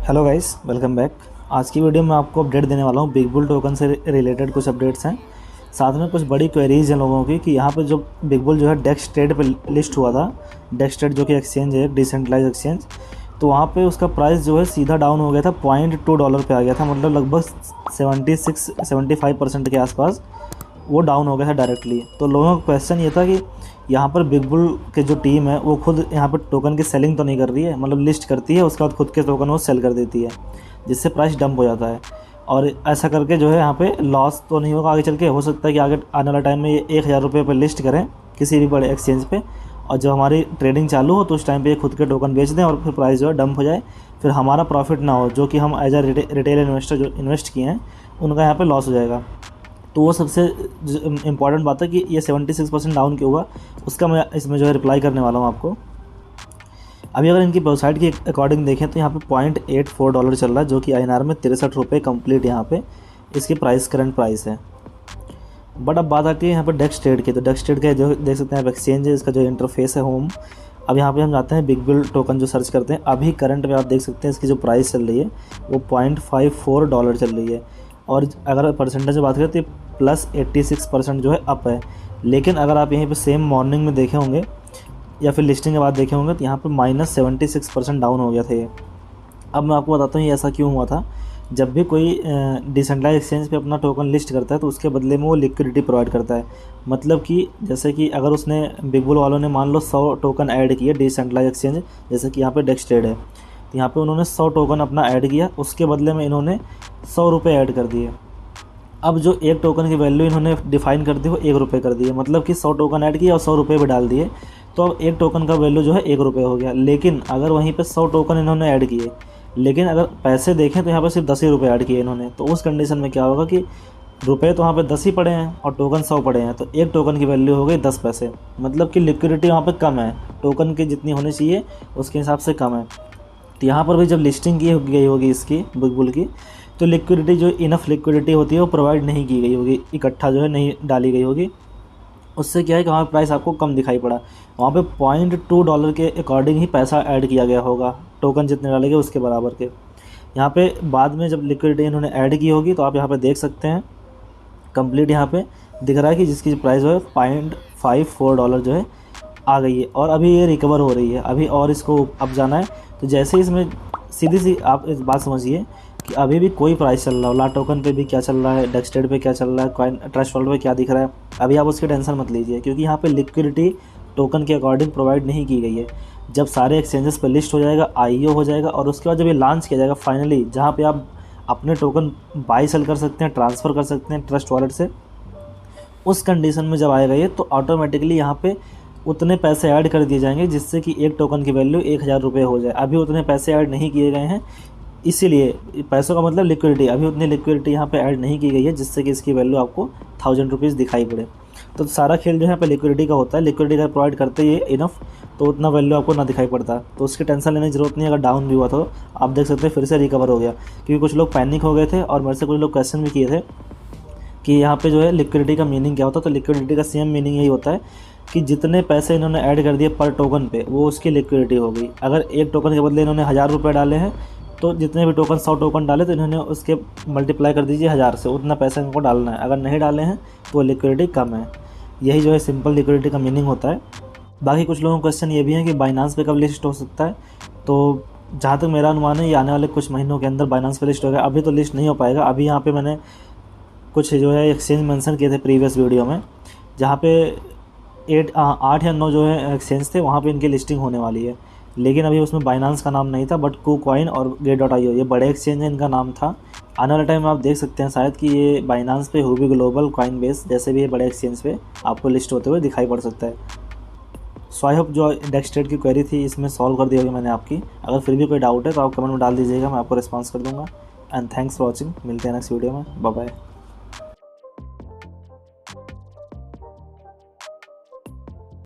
Hello guys, welcome back. आज की video में आपको अपडेट देने वाला हूँ। बिग बुल टोकन से रिलेटेड कुछ अपडेट्स हैं, साथ में कुछ बड़ी क्वेरीज हैं लोगों की कि यहाँ पे जो बिग बुल जो है डेक्स ट्रेड पे लिस्ट हुआ था। डेक्स ट्रेड जो कि एक्सचेंज है, डिसेंट्रलाइज एक्सचेंज, तो वहाँ पे उसका प्राइस जो है सीधा डाउन हो गया था, $0.2 पे आ गया था। मतलब लगभग 76-75% के आसपास वो डाउन हो गया था डायरेक्टली। तो लोगों का क्वेश्चन ये था कि यहाँ पर बिग बुल के जो टीम है वो खुद यहाँ पर टोकन की सेलिंग तो नहीं कर रही है, मतलब लिस्ट करती है, उसके बाद खुद के टोकन वो सेल कर देती है, जिससे प्राइस डंप हो जाता है। और ऐसा करके जो है यहाँ पे लॉस तो नहीं होगा आगे चल के। हो सकता है कि आगे आने वाला टाइम में ये 1000 रुपये पर लिस्ट करें किसी भी बड़े एक्सचेंज पे, और जब हमारी ट्रेडिंग चालू हो तो उस टाइम पे ये खुद के टोकन बेच दें और फिर प्राइस जो है डंप हो जाए, फिर हमारा प्रॉफिट ना हो, जो कि हम एज ए रिटेल इन्वेस्टर जो इन्वेस्ट किए हैं उनका यहाँ पे लॉस हो जाएगा। तो वो सबसे इम्पॉर्टेंट बात है कि ये 76% डाउन क्यों हुआ, उसका मैं इसमें जो है रिप्लाई करने वाला हूँ आपको। अभी अगर इनकी वेबसाइट के अकॉर्डिंग देखें तो यहाँ पे $0.84 चल रहा है, जो कि INR में 63 रुपये कम्प्लीट यहाँ पे इसकी प्राइस करंट प्राइस है। बट अब बात आती है यहाँ पर डेक्स ट्रेड की। तो डेक्स ट्रेड का जो देख सकते हैं आप एक्सचेंज है, इसका जो इंटरफेस है होम। अब यहाँ पे हम जाते हैं बिग बुल टोकन जो सर्च करते हैं, अभी करंट में आप देख सकते हैं इसकी जो प्राइस चल रही है वो $0.54 चल रही है। और अगर परसेंटेज में बात करें तो +86% जो है अप है। लेकिन अगर आप यहीं पे सेम मॉर्निंग में देखे होंगे या फिर लिस्टिंग के बाद देखे होंगे तो यहाँ पे -76% डाउन हो गया था ये। अब मैं आपको बताता हूँ ये ऐसा क्यों हुआ था। जब भी कोई डिसेंट्रलाइज एक्सचेंज पे अपना टोकन लिस्ट करता है तो उसके बदले में वो लिक्विडिटी प्रोवाइड करता है। मतलब कि जैसे कि अगर उसने बिग बुल वालों ने मान लो 100 टोकन ऐड किए डिसेंट्रलाइज एक्सचेंज, जैसे कि यहाँ पे डेक्स ट्रेड है, तो यहाँ पे उन्होंने 100 टोकन अपना ऐड किया, उसके बदले में इन्होंने 100 रुपये ऐड कर दिए। अब जो एक टोकन की वैल्यू इन्होंने डिफाइन कर दी वो ₹1 कर दी है, मतलब कि 100 टोकन ऐड किए और 100 रुपये भी डाल दिए, तो अब एक टोकन का वैल्यू जो है ₹1 हो गया। लेकिन अगर वहीं पे 100 टोकन इन्होंने ऐड किए, लेकिन अगर पैसे देखें तो यहाँ पे सिर्फ 10 ही रुपये ऐड किए इन्होंने, तो उस कंडीशन में क्या होगा कि रुपये तो वहाँ पे 10 ही पड़े हैं और टोकन 100 पड़े हैं, तो एक टोकन की वैल्यू हो गई 10 पैसे। मतलब कि लिक्विडिटी वहाँ पे कम है, टोकन की जितनी होनी चाहिए उसके हिसाब से कम है। तो यहाँ पर भी जब लिस्टिंग की गई होगी इसकी बिग बुल की, तो लिक्विडिटी जो इनफ लिक्विडिटी होती है वो प्रोवाइड नहीं की गई होगी, इकट्ठा जो है नहीं डाली गई होगी। उससे क्या है कि वहाँ पे प्राइस आपको कम दिखाई पड़ा। वहाँ पे $0.2 के अकॉर्डिंग ही पैसा ऐड किया गया होगा, टोकन जितने डाले गए उसके बराबर के। यहाँ पे बाद में जब लिक्विडिटी इन्होंने ऐड की होगी तो आप यहाँ पे देख सकते हैं कंप्लीट यहाँ पे दिख रहा है कि जिसकी प्राइस जो है $0.54 जो है आ गई है, और अभी ये रिकवर हो रही है अभी, और इसको अप जाना है। तो जैसे ही इसमें सीधी सी आप इस बात समझिए कि अभी भी कोई प्राइस चल रहा हो, ला टोकन पे भी क्या चल रहा है, डेक्स ट्रेड पे क्या चल रहा है, कॉइन ट्रस्ट वर्ल्ड पे क्या दिख रहा है, अभी आप उसकी टेंशन मत लीजिए, क्योंकि यहाँ पे लिक्विडिटी टोकन के अकॉर्डिंग प्रोवाइड नहीं की गई है। जब सारे एक्सचेंजेस पे लिस्ट हो जाएगा, IEO हो जाएगा, और उसके बाद जब ये लॉन्च किया जाएगा फाइनली, जहाँ पे आप अपने टोकन बाई सेल कर सकते हैं, ट्रांसफ़र कर सकते हैं ट्रस्ट वॉलेट से, उस कंडीशन में जब आएगा ये, तो ऑटोमेटिकली यहाँ पे उतने पैसे ऐड कर दिए जाएंगे जिससे कि एक टोकन की वैल्यू 1000 रुपये हो जाए। अभी उतने पैसे ऐड नहीं किए गए हैं, इसीलिए पैसों का मतलब लिक्विडिटी, अभी उतनी लिक्विडिटी यहाँ पे ऐड नहीं की गई है जिससे कि इसकी वैल्यू आपको 1000 रुपीज़ दिखाई पड़े। तो सारा खेल जो है यहाँ पे लिक्विडिटी का होता है। लिक्विडिटी का प्रोवाइड करते ही इनफ, तो उतना वैल्यू आपको ना दिखाई पड़ता, तो उसकी टेंशन लेने की जरूरत नहीं। अगर डाउन भी हुआ तो आप देख सकते हैं फिर से रिकवर हो गया, क्योंकि कुछ लोग पैनिक हो गए थे और मेरे से कुछ लोग क्वेश्चन भी किए थे कि यहाँ पे जो है लिक्विडिटी का मीनिंग क्या होता है। तो लिक्विडिटी का सेम मीनिंग यही होता है कि जितने पैसे इन्होंने ऐड कर दिए पर टोकन पे वो उसकी लिक्विडिटी हो गई। अगर एक टोकन के बदले इन्होंने 1000 रुपये डाले हैं, तो जितने भी टोकन 100 टोकन डाले तो इन्होंने उसके मल्टीप्लाई कर दीजिए 1000 से, उतना पैसा इनको डालना है। अगर नहीं डाले हैं तो लिक्विडिटी कम है। यही जो है सिंपल लिक्विडिटी का मीनिंग होता है। बाकी कुछ लोगों का क्वेश्चन ये भी है कि बाइनांस पे कब लिस्ट हो सकता है। तो जहाँ तक मेरा अनुमान है ये आने वाले कुछ महीनों के अंदर बाइनांस पे लिस्ट होगा। अभी तो लिस्ट नहीं हो पाएगा। अभी यहाँ पे मैंने कुछ जो है एक्सचेंज मेंशन किए थे प्रीवियस वीडियो में, जहाँ पे 8 या 9 जो है एक्सचेंज थे, वहाँ पे इनकी लिस्टिंग होने वाली है। लेकिन अभी उसमें बाइनांस का नाम नहीं था, बट KuCoin और Gate.io ये बड़े एक्सचेंज हैं, इनका नाम था। आने वाले टाइम में आप देख सकते हैं शायद कि ये बाइनांस पे, हुबी ग्लोबल, कॉइनबेस जैसे भी ये बड़े एक्सचेंज पे आपको लिस्ट होते हुए दिखाई पड़ सकता है। सो आई होप जो डेक्स ट्रेड की क्वेरी थी इसमें सॉल्व कर दी होगी मैंने आपकी। अगर फिर भी कोई डाउट है तो आप कमेंट में डाल दीजिएगा, मैं आपको रिस्पॉन्स कर दूँगा। And thanks for watching. मिलते हैं नेक्स्ट वीडियो में। Bye bye.